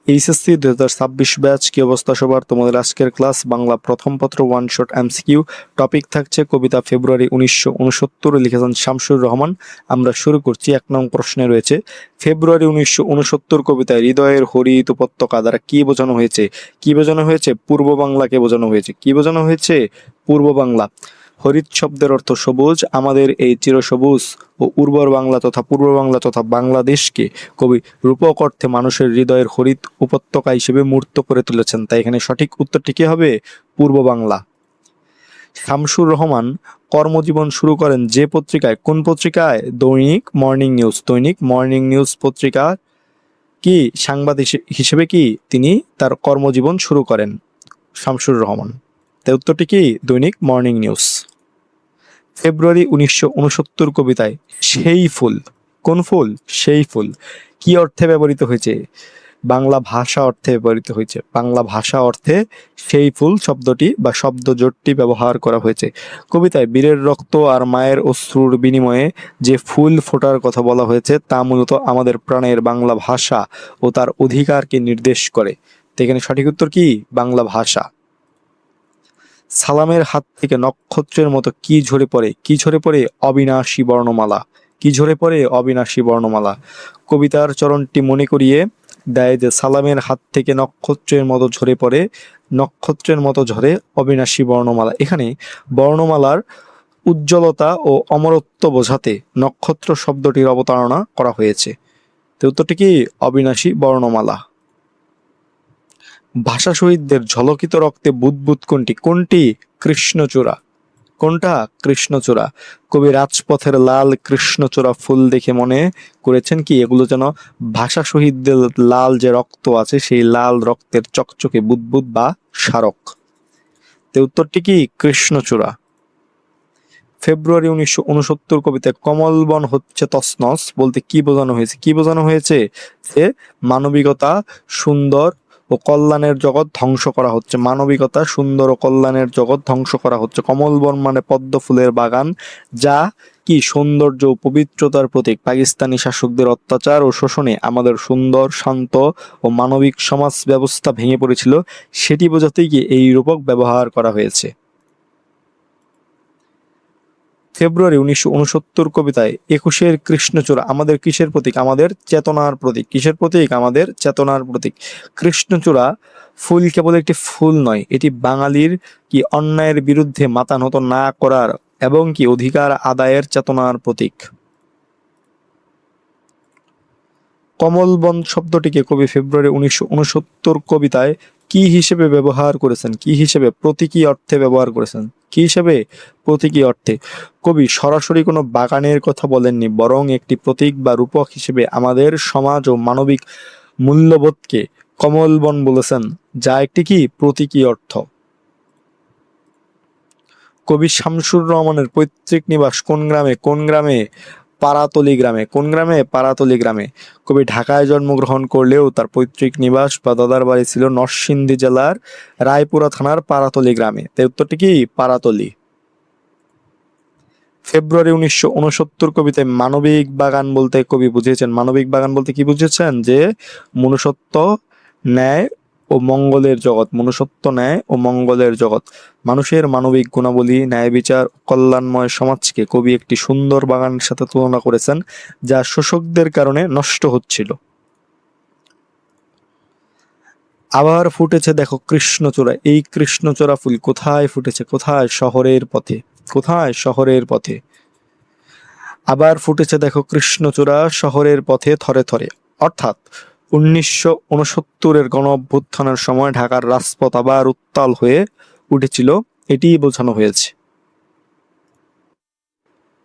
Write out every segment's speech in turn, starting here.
HSC 2026 batch, কি অবস্থা সবার? তোমাদের আজকের ক্লাস বাংলা প্রথম পত্র ওয়ান শট এমসিকিউ। টপিক থাকছে কবিতা ফেব্রুয়ারি 1969, লিখেছেন শামসুর রহমান। আমরা শুরু করছি। 1 নং প্রশ্নে রয়েছে, ফেব্রুয়ারি 1969 কবিতায় হৃদয়ের হরিত উপত্যকা দ্বারা কি বোঝানো হয়েছে? কি বোঝানো হয়েছে? পূর্ব বাংলাকে বোঝানো হয়েছে। কি বোঝানো হয়েছে? পূর্ব বাংলা। হরিত শব্দের অর্থ সবুজ। আমাদের এই চিরসবুজ ও উর্বর বাংলা তথা পূর্ব বাংলা তথা বাংলাদেশকে কবি রূপক অর্থে মানুষের হৃদয়ের হরিত উপত্যকা হিসেবে মূর্ত করে তুলেছেন। তাই এখানে সঠিক উত্তরটি কি হবে? পূর্ব বাংলা। শামসুর রহমান কর্মজীবন শুরু করেন যে পত্রিকায়? কোন পত্রিকায়? দৈনিক মর্নিং নিউজ। দৈনিক মর্নিং নিউজ পত্রিকা কি সাংবাদিক হিসেবে কি তিনি তার কর্মজীবন শুরু করেন শামসুর রহমান। তাই উত্তরটি কি? দৈনিক মর্নিং নিউজ। ফেব্রুয়ারি 1969 কবিতায় সেই ফুল, কোন ফুল? সেই ফুল, কি অর্থে ব্যবহৃত হয়েছে? বাংলা ভাষা অর্থে ব্যবহৃত হয়েছে। বাংলা ভাষা অর্থে সেই ফুল শব্দটি বা শব্দ জোটটি ব্যবহার করা হয়েছে। কবিতায় বীরের রক্ত আর মায়ের অশ্রুর বিনিময়ে যে ফুল ফোটার কথা বলা হয়েছে তা মূলত আমাদের প্রাণের বাংলা ভাষা ও তার অধিকারকে নির্দেশ করে। তো এখানে সঠিক উত্তর কি? বাংলা ভাষা। সালামের হাত থেকে নক্ষত্রের মতো কি ঝরে পড়ে? কি ঝরে পড়ে? অবিনাশী বর্ণমালা। কি ঝরে পড়ে? অবিনাশী বর্ণমালা। কবিতার চরণটি মনে করিয়ে দেয় যে সালামের হাত থেকে নক্ষত্রের মতো ঝরে পড়ে, নক্ষত্রের মতো ঝরে অবিনাশী বর্ণমালা। এখানে বর্ণমালার উজ্জ্বলতা ও অমরত্ব বোঝাতে নক্ষত্র শব্দটির অবতারণা করা হয়েছে। তো উত্তরটি কি? অবিনাশী বর্ণমালা। ভাষা শহীদদের ঝলকিত রক্তে বুদবুদ কোনটি? কোনটি? কৃষ্ণচূড়া। কোনটা? কৃষ্ণচূড়া। কবি রাজপথের লাল কৃষ্ণচূড়া ফুল দেখে মনে করেছেন কি এগুলো যেন ভাষা শহীদদের লাল যে রক্ত আছে সেই লাল রক্তের চকচকে বুদবুদ বা স্মারক। তো উত্তরটি কি? কৃষ্ণচূড়া। ফেব্রুয়ারি 1969 কবিতায় কমল বন হচ্ছে তছনছ বলতে কি বোঝানো হয়েছে? কি বোঝানো হয়েছে? যে মানবিকতা, সুন্দর ও কল্যাণের জগৎ ধ্বংস করা হচ্ছে। মানবিকতা, সুন্দর ও কল্যাণের জগৎ ধ্বংস করা হচ্ছে। কমল বন মানে পদ্ম ফুলের বাগান, যা কি সৌন্দর্য ও পবিত্রতার প্রতীক। পাকিস্তানি শাসকদের অত্যাচার ও শোষণে আমাদের সুন্দর, শান্ত ও মানবিক সমাজ ব্যবস্থা ভেঙে পড়েছিল, সেটি বোঝাতেই কি এই রূপক ব্যবহার করা হয়েছে। ফেব্রুয়ারি 1969 কবিতায় 21-এর কৃষ্ণচূড়া আমাদের কিসের প্রতীক? আমাদের চেতনার প্রতীক। কিসের প্রতীক? আমাদের চেতনার প্রতীক। কৃষ্ণচূড়া ফুল কেবল একটি ফুল নয়, এটি বাঙালির কি অন্যায়ের বিরুদ্ধে মাথা নত না করার এবং কি অধিকার আদায়ের চেতনার প্রতীক। কমলবন শব্দটিকে কবি ফেব্রুয়ারি 1969 কবিতায় কি হিসেবে ব্যবহার করেছেন? কি হিসেবে? প্রতীকী অর্থে ব্যবহার করেছেন। কি হিসেবে? প্রতীকী অর্থে। কবি সরাসরি কোনো বাগানের কথা বলেননি, বরং একটি প্রতীক বা রূপক হিসেবে আমাদের সমাজ ও মানবিক মূল্যবোধকে কমলবন বলেছেন, যা একটি কি প্রতীকী অর্থ। কবি শামসুর রহমানের পৈতৃক নিবাস কোন গ্রামে? কোন গ্রামে? পাড়াতলী গ্রামে। কোন গ্রামে? পাড়াতলী গ্রামে। কবি ঢাকায় জন্মগ্রহণ করলেও তার পৈতৃক নিবাস বা দাদার বাড়ি ছিল নরসিংদী জেলার রায়পুরা থানার পাড়াতলী গ্রামে। তাই উত্তরটি কি? পাড়াতলী। ফেব্রুয়ারি 1969 কবিতায় মানবিক বাগান বলতে কবি বুঝিয়েছেন, মানবিক বাগান বলতে কি বুঝিয়েছেন? যে মনুষ্যত্ব, ন্যায় ও মঙ্গলের জগৎ। মনুষ্যত্ব, ন্যায় ও মঙ্গলের জগৎ। মানুষের মানবিক গুণাবলী, ন্যায় বিচার, কল্যাণময় সমাজকে কবি একটি সুন্দর বাগানের সাথে তুলনা করেছেন, যা শোষকদের কারণে নষ্ট হচ্ছিল। আবার ফুটেছে দেখো কৃষ্ণচূড়া। এই কৃষ্ণচূড়া ফুল কোথায় ফুটেছে? কোথায়? শহরের পথে। কোথায়? শহরের পথে। আবার ফুটেছে দেখো কৃষ্ণচূড়া শহরের পথে থরে থরে। অর্থাৎ 1969-এর গণ অভ্যুত্থানের সময় ঢাকার রাজপথ আবার উত্তাল হয়ে উঠেছিল, এটিই বোঝানো হয়েছে।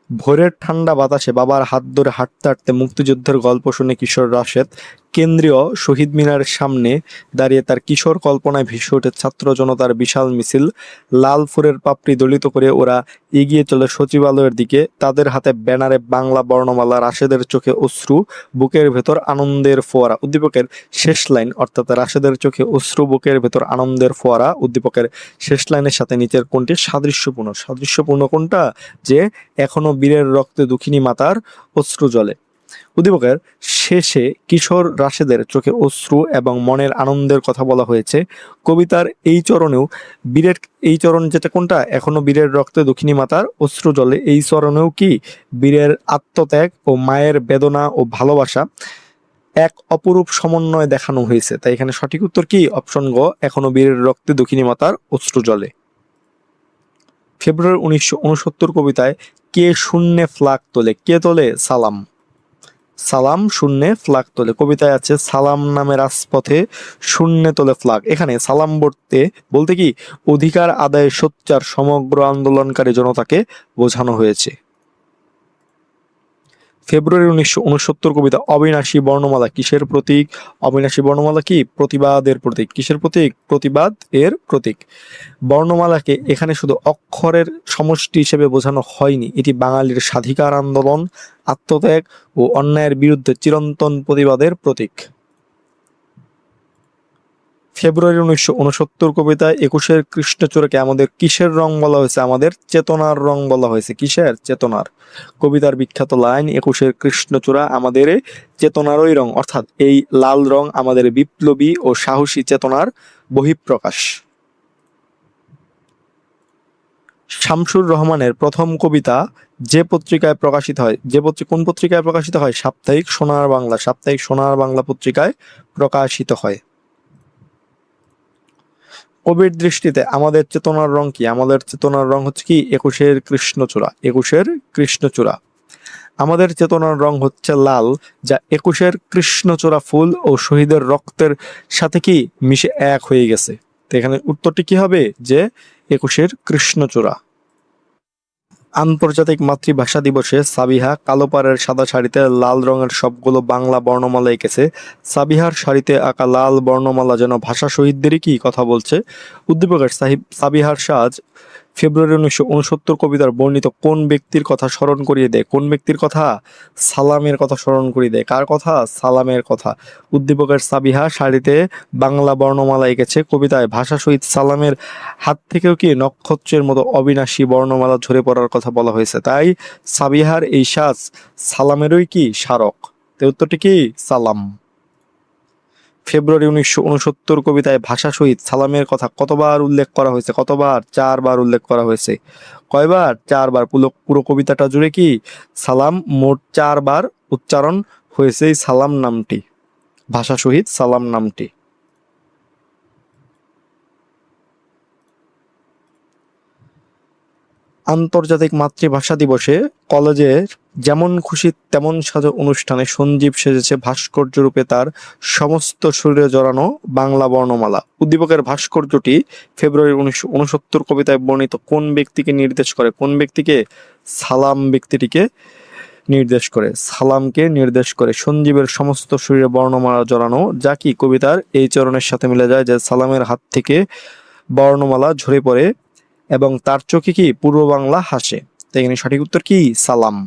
ভোরের ঠান্ডা বাতাসে বাবার হাত ধরে হাঁটতে হাঁটতে মুক্তিযুদ্ধের গল্প শুনে কিশোর রাশেদ কেন্দ্রীয় শহীদ মিনারের সামনে দাঁড়িয়ে তার কিশোর কল্পনায় ভেসে ওঠে ছাত্র জনতার বিশাল মিছিল। লাল ফুলের পাপড়ি দলিত করে ওরা এগিয়ে চলে সচিবালয়ের দিকে, তাদের হাতে ব্যানারে বাংলা বর্ণমালা। রাশেদের চোখে অশ্রু, বুকের ভেতর আনন্দের ফোয়ারা। উদ্দীপকের শেষ লাইন, অর্থাৎ রাশেদের চোখে অশ্রু, বুকের ভেতর আনন্দের ফোয়ারা, উদ্দীপকের শেষ লাইনের সাথে নিচের কোনটি সাদৃশ্যপূর্ণ? সাদৃশ্যপূর্ণ কোনটা? যে এখনো বীরের রক্তে দুঃখিনী মাতার অশ্রু জ্বলে। উদ্দীপকের শেষে কিশোর রাশেদের চোখে অশ্রু এবং মনের আনন্দের কথা বলা হয়েছে। কবিতার এই চরণেও বীরের এই চরণ যেটা কোনটা, এখনো বীরের রক্তে দক্ষিণী মাতার অশ্রু জলে, এই চরণেও কি বীরের আত্মত্যাগ ও মায়ের বেদনা ও ভালোবাসা এক অপরূপ সমন্বয় দেখানো হয়েছে। তাই এখানে সঠিক উত্তর কি? অপশন গ, এখনো বীরের রক্তে দক্ষিণী মাতার অশ্রু জলে। ফেব্রুয়ারি 1969 কবিতায় কে শূন্যে ফ্ল্যাগ তোলে? কে তোলে? সালাম। সালাম শূন্যে ফ্ল্যাগ তোলে। কবিতায় আছে সালাম নামে রাজপথে শূন্যে তোলে ফ্ল্যাগ। এখানে সালাম বলতে কি অধিকার আদায়ে সোচ্চার সমগ্র আন্দোলনকারী জনতাকে বোঝানো হয়েছে। ফেব্রুয়ারি 1969 কবিতা অবিনাশী বর্ণমালা কিসের প্রতীক? অবিনাশী বর্ণমালা কি? প্রতিবাদের প্রতীক। কিসের প্রতীক? প্রতিবাদ এর প্রতীক। বর্ণমালাকে এখানে শুধু অক্ষরের সমষ্টি হিসেবে বোঝানো হয়নি, এটি বাঙালির স্বাধিকার আন্দোলন, আত্মত্যাগ ও অন্যায়ের বিরুদ্ধে চিরন্তন প্রতিবাদের প্রতীক। ফেব্রুয়ারি 1969 কবিতায় 21-এর কৃষ্ণচূড়াকে আমাদের কিসের রং বলা হয়েছে? আমাদের চেতনার রং বলা হয়েছে। কিসের? চেতনার। কবিতার বিখ্যাত লাইন 21-এর কৃষ্ণচূড়া আমাদের চেতনারই রং, অর্থাৎ এই লাল রং আমাদের বিপ্লবী ও সাহসী চেতনার বহিঃপ্রকাশ। শামসুর রহমানের প্রথম কবিতা যে পত্রিকায় প্রকাশিত হয়, কোন পত্রিকায় প্রকাশিত হয়? সাপ্তাহিক সোনার বাংলা। সাপ্তাহিক সোনার বাংলা পত্রিকায় প্রকাশিত হয়। কবির দৃষ্টিতে আমাদের চেতনার রং কি? আমাদের চেতনার রং হচ্ছে কি? 21-এর কৃষ্ণচূড়া। 21-এর কৃষ্ণচূড়া। আমাদের চেতনার রং হচ্ছে লাল, যা 21-এর কৃষ্ণচূড়া ফুল ও শহীদের রক্তের সাথে কি মিশে এক হয়ে গেছে। তো এখানে উত্তরটি কি হবে? যে 21-এর কৃষ্ণচূড়া। আন্তর্জাতিক মাতৃভাষা দিবসে সাবিহা কালো পাড়ের সাদা শাড়িতে লাল রঙের সবগুলো বাংলা বর্ণমালা এঁকেছে। সাবিহার শাড়িতে আঁকা লাল বর্ণমালা যেন ভাষা শহীদদেরই কি কথা বলছে। উদ্দীপকের সাবিহার সাজ ফেব্রুয়ারি 1969 কবিতার বর্ণিত কোন ব্যক্তির কথা স্মরণ করিয়ে দেয়? কোন ব্যক্তির কথা? সালামের কথা স্মরণ করিয়ে দেয়। কার কথা? সালামের কথা। উদ্দীপকের সাবিহা শাড়িতে বাংলা বর্ণমালা এঁকেছে। কবিতায় ভাষা শহীদ সালামের হাত থেকেও কি নক্ষত্রের মতো অবিনাশী বর্ণমালা ঝরে পড়ার কথা বলা হয়েছে। তাই সাবিহার এই সাজ সালামেরই কি স্মারক। তো উত্তরটি কি? সালাম। ফেব্রুয়ারি 1969 কবিতায় ভাষা শহীদ সালামের কথা কতবার উল্লেখ করা হয়েছে? কতবার? 4 বার উল্লেখ করা হয়েছে। কয়বার? 4 বার। পুরো কবিতাটা জুড়ে কি সালাম মোট 4 বার উচ্চারণ হয়েছে এই সালাম নামটি, ভাষা শহীদ সালাম নামটি। আন্তর্জাতিক মাতৃভাষা দিবসে কলেজের যেমন খুশি তেমন সাজো অনুষ্ঠানে সঞ্জীব সেজেছে ভাস্কর্য রূপে তার সমস্ত শরীরে জড়ানো বাংলা বর্ণমালা। উদ্দীপকের ভাস্কর্যটি ফেব্রুয়ারি 1969 কবিতায় বর্ণিত কোন ব্যক্তিকে নির্দেশ করে? কোন ব্যক্তিকে? সালাম ব্যক্তিটিকে নির্দেশ করে। সালামকে নির্দেশ করে। সঞ্জীবের সমস্ত শরীরে বর্ণমালা জড়ানো, যা কি কবিতার এই চরণের সাথে মিলে যায় যে সালামের হাত থেকে বর্ণমালা ঝরে পড়ে এবং তার চোখে কি পূর্ব বাংলা হাসে। তাই এখানে সঠিক উত্তর কি? সালাম।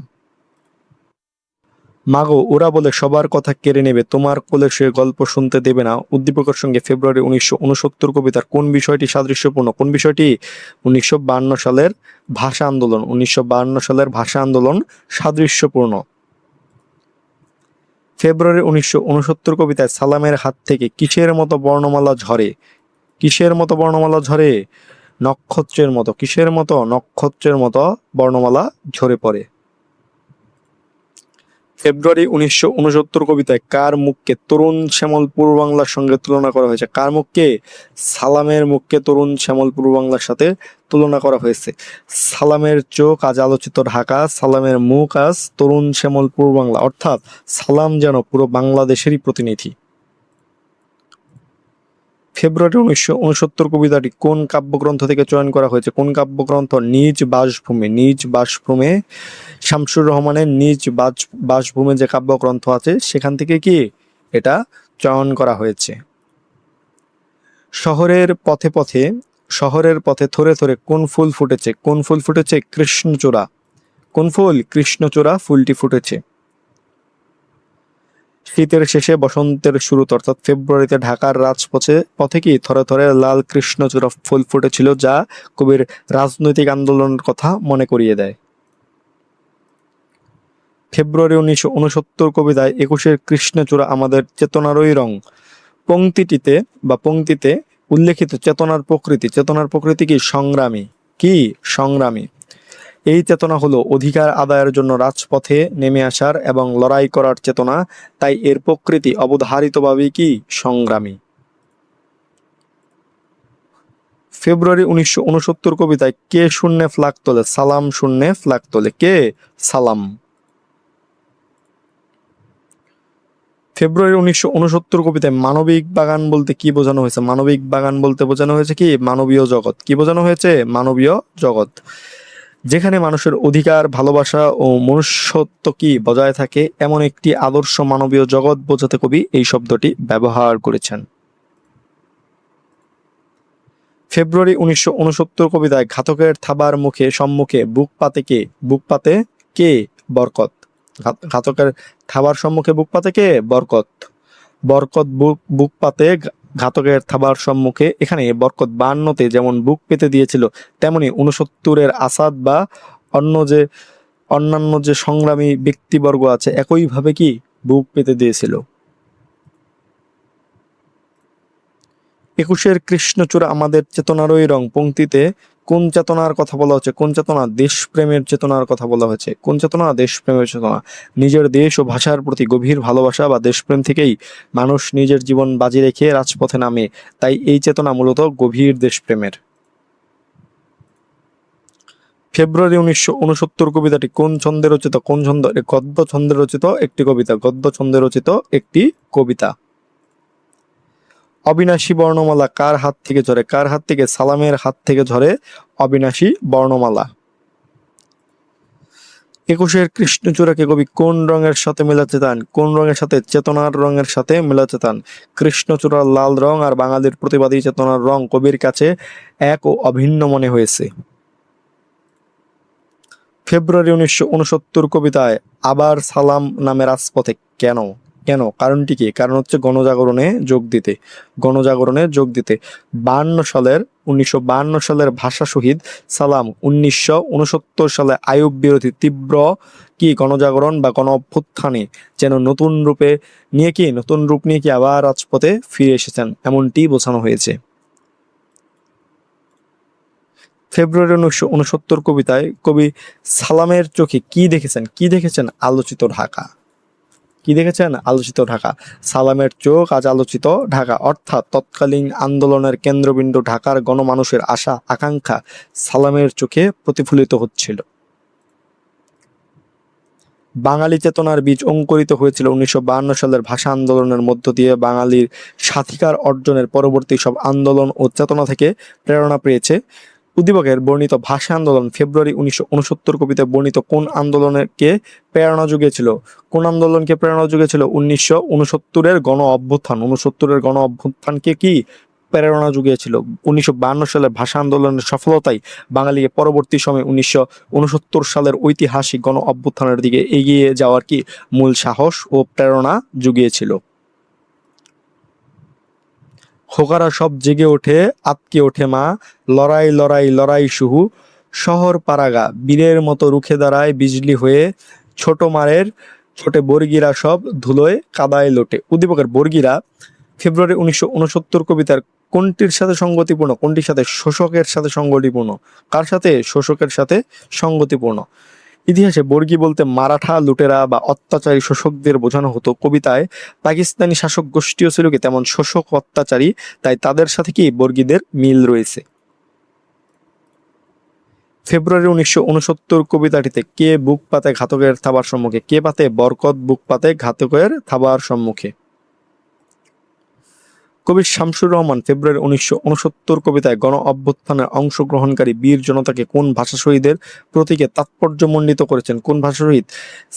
মাগো ওরা বলে সবার কথা কেড়ে নেবে, তোমার কোলে শুয়ে গল্প শুনতে দেবে না। উদ্দীপকের সঙ্গে ফেব্রুয়ারি 1969 কবিতার কোন বিষয়টি সাদৃশ্যপূর্ণ? কোন বিষয়টি? 1952 সালের ভাষা আন্দোলন। 1952 সালের ভাষা আন্দোলন সাদৃশ্যপূর্ণ। ফেব্রুয়ারি 1969 কবিতায় সালামের হাত থেকে কিসের মতো বর্ণমালা ঝরে? কিসের মতো বর্ণমালা ঝরে? নক্ষত্রের মতো। কিসের মতো? নক্ষত্রের মতো বর্ণমালা ঝরে পড়ে। ফেব্রুয়ারি 1969 কবিতায় কার মুখকে তরুণ শ্যামল পূর্ব বাংলার সঙ্গে তুলনা করা হয়েছে? কার মুখকে? সালামের মুখকে তরুণ শ্যামল পূর্ব বাংলার সাথে তুলনা করা হয়েছে। সালামের চোখ আজ আলোচিত ঢাকা, সালামের মুখ আজ তরুণ শ্যামল পূর্ব বাংলা, অর্থাৎ সালাম যেন পুরো বাংলাদেশেরই প্রতিনিধি। ফেব্রুয়ারি 1969 কবিতাটি কোন কাব্যগ্রন্থ থেকে চয়ন করা হয়েছে? কোন কাব্যগ্রন্থ? নিজ বাসভূমে। নিজ বাসভূমে শামসুর রহমানের নিজ বাসভূমে যে কাব্যগ্রন্থ আছে সেখান থেকে কি এটা চয়ন করা হয়েছে। শহরের পথে থরে থরে কোন ফুল ফুটেছে? কোন ফুল ফুটেছে? কৃষ্ণচূড়া। কোন ফুল? কৃষ্ণচূড়া ফুলটি ফুটেছে। শীতের শেষে বসন্তের শুরুতে অর্থাৎ ফেব্রুয়ারিতে ঢাকার পথে কি থরে থরে লাল কৃষ্ণচূড়া ফুল ফুটেছিল, যা কবির রাজনৈতিক আন্দোলনের কথা মনে করিয়ে দেয়। ফেব্রুয়ারি 1969 কবিতায় একুশের কৃষ্ণচূড়া আমাদের চেতনারই রং পংক্তিতে উল্লেখিত চেতনার প্রকৃতি কি? সংগ্রামী। কি? সংগ্রামী। এই চেতনা হলো অধিকার আদায়ের জন্য রাজপথে নেমে আসার এবং লড়াই করার চেতনা, তাই এর প্রকৃতি অবধারিতভাবেই কি? সংগ্রামী। ফেব্রুয়ারি 1969 কবিতায় কে শূন্যে ফ্ল্যাগ তোলে? সালাম শূন্যে ফ্ল্যাগ তোলে। কে? সালাম। ফেব্রুয়ারি 1969 কবিতায় মানবিক বাগান বলতে কি বোঝানো হয়েছে? মানবিক বাগান বলতে বোঝানো হয়েছে কি? মানবীয় জগৎ। কি বোঝানো হয়েছে? মানবীয় জগৎ, যেখানে মানুষের অধিকার, ভালোবাসা ও মনুষ্যত্ব কি বজায় থাকে, এমন একটি আদর্শ মানবীয় জগৎ বোঝাতে কবি এই শব্দটি ব্যবহার করেছেন। ফেব্রুয়ারি 1969 কবিতায় ঘাতকের থাবার সম্মুখে বুক পাতে কে? বরকত। ঘাতকের থাবার সম্মুখে বুক পাতে কে? বরকত। বরকত বুক পাতে ঘাতকের থাবার সম্মুখে। এখানে বরকত 52-তে যেমন বুক পেতে দিয়েছিল, তেমনি 69-এর আসাদ বা অন্যান্য যে সংগ্রামী ব্যক্তিবর্গ আছে একইভাবে কি? বুক পেতে দিয়েছিল। একুশের কৃষ্ণচূড়া আমাদের চেতনারই রং পংক্তিতে কোন চেতনার কথা বলা হচ্ছে? কোন চেতনা? দেশপ্রেমের চেতনার কথা বলা হয়েছে। কোন চেতনা? দেশপ্রেমের চেতনা। নিজের দেশ ও ভাষার প্রতি গভীর ভালোবাসা বা দেশপ্রেম থেকেই মানুষ নিজের জীবন বাজি রেখে রাজপথে নামে, তাই এই চেতনা মূলত গভীর দেশপ্রেমের। ফেব্রুয়ারি 1969 কবিতাটি কোন ছন্দে রচিত? কোন ছন্দ? গদ্য ছন্দে রচিত একটি কবিতা। গদ্য ছন্দে রচিত একটি কবিতা। অবিনাশী বর্ণমালা কার হাত থেকে ঝরে? কার হাত থেকে? সালামের হাত থেকে ঝরে অবিনাশী বর্ণমালা। একুশের কৃষ্ণচূড়াকে কবি কোন রঙের সাথে মেলাতে চান? কোন রঙের সাথে? চেতনার রঙের সাথে মেলাতে চান। কৃষ্ণচূড়ার লাল রং আর বাঙালির প্রতিবাদী চেতনার রং কবির কাছে এক ও অভিন্ন মনে হয়েছে। ফেব্রুয়ারি 1969 কবিতায় আবার সালাম নামে রাজপথে কেন? কেন? কারণটি কি? কারণ হচ্ছে গণজাগরণে যোগ দিতে। 1952 সালের ভাষা শহীদ সালাম 1969 সালে আইয়ুব বিরোধী তীব্র কি গণজাগরণ বা গণ অভ্যুত্থানে যেন নতুন রূপ নিয়ে কি আবার রাজপথে ফিরে এসেছেন, এমনটি বোঝানো হয়েছে। ফেব্রুয়ারি 1969 কবিতায় কবি সালামের চোখে কি দেখেছেন? আলোচিত ঢাকা। কি দেখেছেন? আলোচিত ঢাকা। সালামের চোখ আজ আলোচিত ঢাকা, অর্থাৎ তৎকালীন আন্দোলনের কেন্দ্রবিন্দু ঢাকার গণমানুষের আশা আকাঙ্ক্ষা সালামের চোখে প্রতিফলিত হচ্ছিল। বাঙালি চেতনার বীজ অঙ্কুরিত হয়েছিল 1952 সালের ভাষা আন্দোলনের মধ্য দিয়ে। বাঙালির স্বাধিকার অর্জনের পরবর্তী সব আন্দোলন ও চেতনা থেকে প্রেরণা পেয়েছে। উদ্দীপকের বর্ণিত ভাষা আন্দোলন ফেব্রুয়ারি 1969 কবিতায় বর্ণিত কোন আন্দোলনকে প্রেরণা জুগিয়েছিল? কোন আন্দোলনকে প্রেরণা জুগিয়েছিল? 1969-এর গণ অভ্যুত্থানকে কি প্রেরণা জুগিয়েছিল? 1952 সালের ভাষা আন্দোলনের সফলতাই বাঙালিকে পরবর্তী সময়ে 1969 সালের ঐতিহাসিক গণ অভ্যুত্থানের দিকে এগিয়ে যাওয়ার কি মূল সাহস ও প্রেরণা জুগিয়েছিল। খোকারা সব জেগে ওঠে, আতকে ওঠে মা, লড়াই লড়াই লড়াই শুহু, শহর পাড়াগা বীরের মতো রুখে দাঁড়ায় বিজলি হয়ে, ছোটে বর্গিরা সব ধুলোয় কাদায় লোটে। উদ্দীপকের বর্গিরা ফেব্রুয়ারি 1969 কবিতার কোনটির সাথে সঙ্গতিপূর্ণ? কোনটির সাথে? শোষকের সাথে সঙ্গতিপূর্ণ। কার সাথে? শোষকের সাথে সঙ্গতিপূর্ণ। ইতিহাসে বর্গী বলতে মারাঠা লুটেরা বা অত্যাচারী শোষকদের বোঝানো হতো। কবিতায় পাকিস্তানি শাসক গোষ্ঠীও ছিল কি তেমন শোষক অত্যাচারী, তাই তাদের সাথে কি বর্গীদের মিল রয়েছে। ফেব্রুয়ারি 1969 কবিতাটিতে কে বুক পাতে ঘাতকের থাবার সম্মুখে? কে পাতে? বরকত বুক পাতে ঘাতকের থাবার সম্মুখে। কবি শামসুর রহমান ফেব্রুয়ারি 1969 কবিতায় গণ অভ্যুত্থানে অংশগ্রহণকারী বীর জনতাকে কোন ভাষা শহীদের প্রতীকে তাৎপর্যমণ্ডিত করেছেন? কোন ভাষা শহীদ?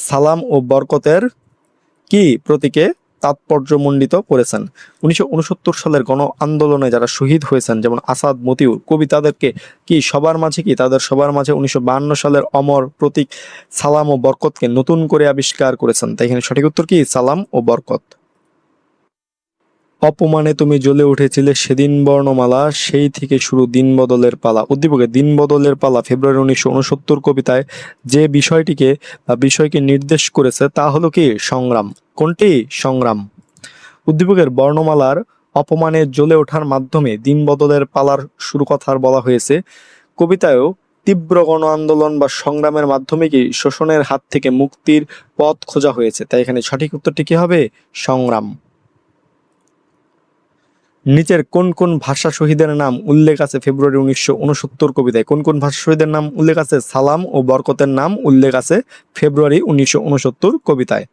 সালাম ও বরকতের কি প্রতীকে তাৎপর্যমণ্ডিত করেছেন? 1969 সালের গণ আন্দোলনে যারা শহীদ হয়েছেন, যেমন আসাদ, মতিউর, কবি তাদেরকে কি তাদের সবার মাঝে 1952 সালের অমর প্রতীক সালাম ও বরকতকে নতুন করে আবিষ্কার করেছেন। তাই এখানে সঠিক উত্তর কি? সালাম ও বরকত। অপমানে তুমি জ্বলে উঠেছিলে সেদিন বর্ণমালা, সেই থেকে শুরু দিন বদলের পালা। উদ্দীপকে দিন বদলের পালা ফেব্রুয়ারি 1969 কবিতায় যে বিষয়টিকে বা বিষয়কে নির্দেশ করেছে তা হলো কি? সংগ্রাম। কোনটি? সংগ্রাম। উদ্দীপকের বর্ণমালার অপমানে জ্বলে ওঠার মাধ্যমে দিন বদলের পালার শুরু কথা বলা হয়েছে। কবিতায়ও তীব্র গণ আন্দোলন বা সংগ্রামের মাধ্যমে কি শোষণের হাত থেকে মুক্তির পথ খোঁজা হয়েছে। তাই এখানে সঠিক উত্তরটি কি হবে? সংগ্রাম। নিচের কোন কোন ভাষা শহীদের নাম উল্লেখ আছে ফেব্রুয়ারি 1969 কবিতায়? কোন কোন ভাষা শহীদের নাম উল্লেখ আছে? সালাম ও বরকতের নাম উল্লেখ আছে ফেব্রুয়ারি 1969 কবিতায়।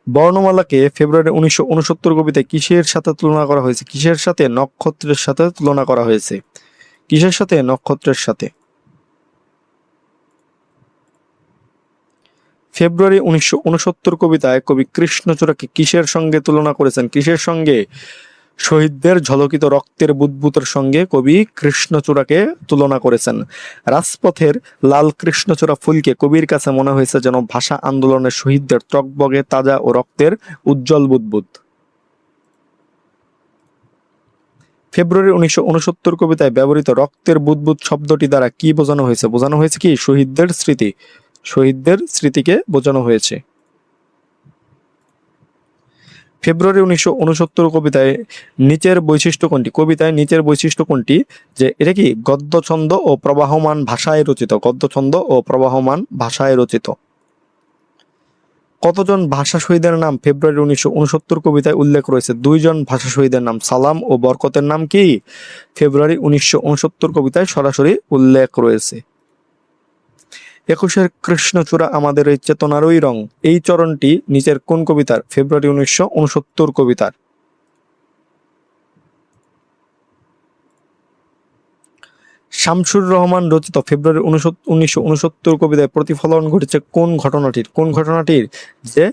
বর্ণমালাকে ফেব্রুয়ারি 1969 কবিতায় কিসের সাথে তুলনা করা হয়েছে? কিসের সাথে? নক্ষত্রের সাথে তুলনা করা হয়েছে। কিসের সাথে? নক্ষত্রের সাথে। ফেব্রুয়ারি 1969 কবিতায় কবি কৃষ্ণচূড়াকে কিসের সঙ্গে তুলনা করেছেন? কিসের সঙ্গে? শহীদদের ঝলকিত রক্তের বুদবুদের সঙ্গে কবি কৃষ্ণচূড়াকে তুলনা করেছেন। রাজপথের লাল কৃষ্ণচূড়া ফুলকে কবির কাছে মনে হয়েছে যেন ভাষা আন্দোলনের শহীদদের টগবগে তাজা ও রক্তের উজ্জ্বল বুদবুদ। ফেব্রুয়ারি 1969 কবিতায় ব্যবহৃত রক্তের বুদবুদ শব্দটি দ্বারা কি বোঝানো হয়েছে? বোঝানো হয়েছে কি? শহীদদের স্মৃতি। শহীদদের স্মৃতিকে বোঝানো হয়েছে। ফেব্রুয়ারি 1969 কবিতায় নিচের বৈশিষ্ট্য কোনটি? কবিতায় নিচের বৈশিষ্ট্য কোনটি? যে এটা কি গদ্যছন্দ ও প্রবাহমান ভাষায় রচিত। গদ্যছন্দ ও প্রবাহমান ভাষায় রচিত। কতজন ভাষা শহীদের নাম ফেব্রুয়ারি 1969 কবিতায় উল্লেখ রয়েছে? 2 জন ভাষা শহীদের নাম। সালাম ও বরকতের নাম কি ফেব্রুয়ারি 1969 কবিতায় সরাসরি উল্লেখ রয়েছে। 21-এর কৃষ্ণচূড়া আমাদের এই চেতনারই রং, এই চরণটি নিচের কোন কবিতার? ফেব্রুয়ারি 1969 কবিতার। শামসুর রহমান রচিত ফেব্রুয়ারি 1969 কবিতায় প্রতিফলন ঘটেছে কোন ঘটনাটির? কোন ঘটনাটির? যে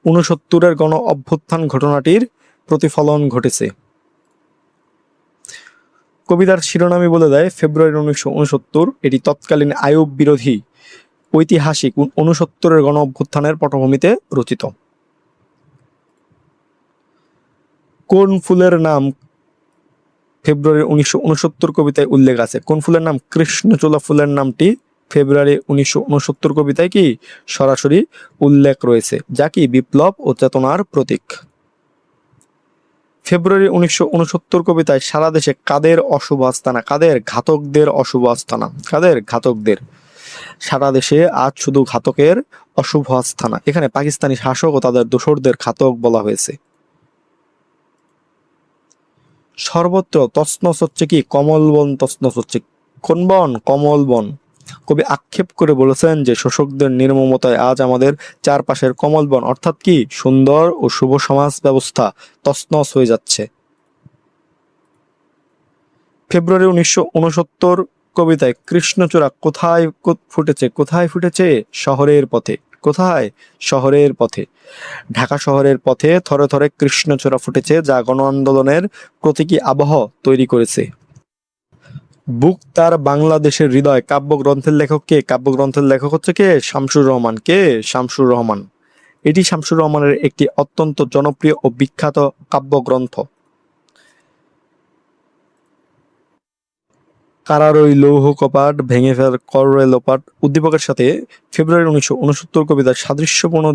69-এর গণ অভ্যুত্থান ঘটনাটির প্রতিফলন ঘটেছে। কবিতার শিরোনামই বলে দেয় ফেব্রুয়ারি 1969। এটি তৎকালীন আইয়ুব বিরোধী ঐতিহাসিক 69-এর গণ অভ্যুত্থানের পটভূমিতে রচিত। কোন ফুলের নাম ফেব্রুয়ারি 1969 কবিতায় উল্লেখ আছে? কোন ফুলের নাম? কৃষ্ণচূড়া ফুলের নামটি ফেব্রুয়ারি 1969 কবিতায় কি সরাসরি উল্লেখ রয়েছে, যা কি বিপ্লব ও চেতনার প্রতীক। ফেব্রুয়ারি 1969 কবিতায় সারা দেশে কাদের অশুভ আস্তানা? কাদের? ঘাতকদের অশুভ আস্তানা। কাদের? ঘাতকদের। সারা দেশে আজ শুধু ঘাতকের অশুভ আস্তানা। এখানে পাকিস্তানি শাসক ও তাদের দোসরদের ঘাতক বলা হয়েছে। সর্বত্র তছনছ হচ্ছে কি? কমল বন তছনছ হচ্ছে। কোন বন? কমল বন। কবি আক্ষেপ করে বলেছেন যে শোষকদের নির্মমতায় আজ আমাদের চারপাশের কমল বন অর্থাৎ কি সুন্দর ও শুভ সমাজ ব্যবস্থা তছনছ হয়ে যাচ্ছে। ফেব্রুয়ারি 1969 কবিতায় কৃষ্ণচূড়া কোথায় ফুটেছে? কোথায় ফুটেছে? শহরের পথে। কোথায়? শহরের পথে। ঢাকা শহরের পথে থরে থরে কৃষ্ণচূড়া ফুটেছে, যা গণ আন্দোলনের প্রতীকী আবহ তৈরি করেছে। বুক তার বাংলাদেশের হৃদয় কাব্যগ্রন্থের লেখক কে? কাব্যগ্রন্থের লেখক হচ্ছে কে? শামসুর রহমান। কে? শামসুর রহমান। এটি শামসুর রহমানের একটি অত্যন্ত জনপ্রিয় ও বিখ্যাত কাব্যগ্রন্থ। কারার ওই লৌহ কপাট ভেঙে ফেল কররে লোপাট। উদ্দীপকের সাথে ফেব্রুয়ারি 1969 কবিতার সাদৃশ্যপূর্ণ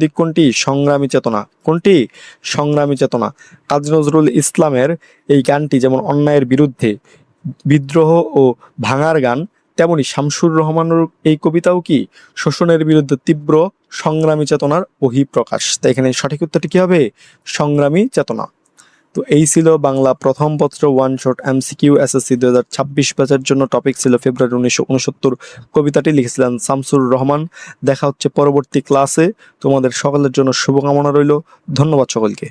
দিক কোনটি? সংগ্রামী চেতনা। কোনটি? সংগ্রামী চেতনা। কাজী নজরুল ইসলামের এই গানটি যেমন অন্যায়ের বিরুদ্ধে বিদ্রোহ ও ভাঙার গান, তেমনি শামসুর রহমানের এই কবিতাও কি শোষণের বিরুদ্ধে তীব্র সংগ্রামী চেতনার বহিঃপ্রকাশ। তাই এখানে সঠিক উত্তরটি কি হবে? সংগ্রামী চেতনা। তো এই ছিল বাংলা প্রথম পত্র ওয়ান শট এমসিকিউ এসএসসি 2026 ব্যাচের জন্য। টপিক ছিল ফেব্রুয়ারি 1969 কবিতাটি লিখেছিলেন শামসুর রহমান। দেখা হচ্ছে পরবর্তী ক্লাসে। তোমাদের সকলের জন্য শুভকামনা রইল। ধন্যবাদ সকলকে।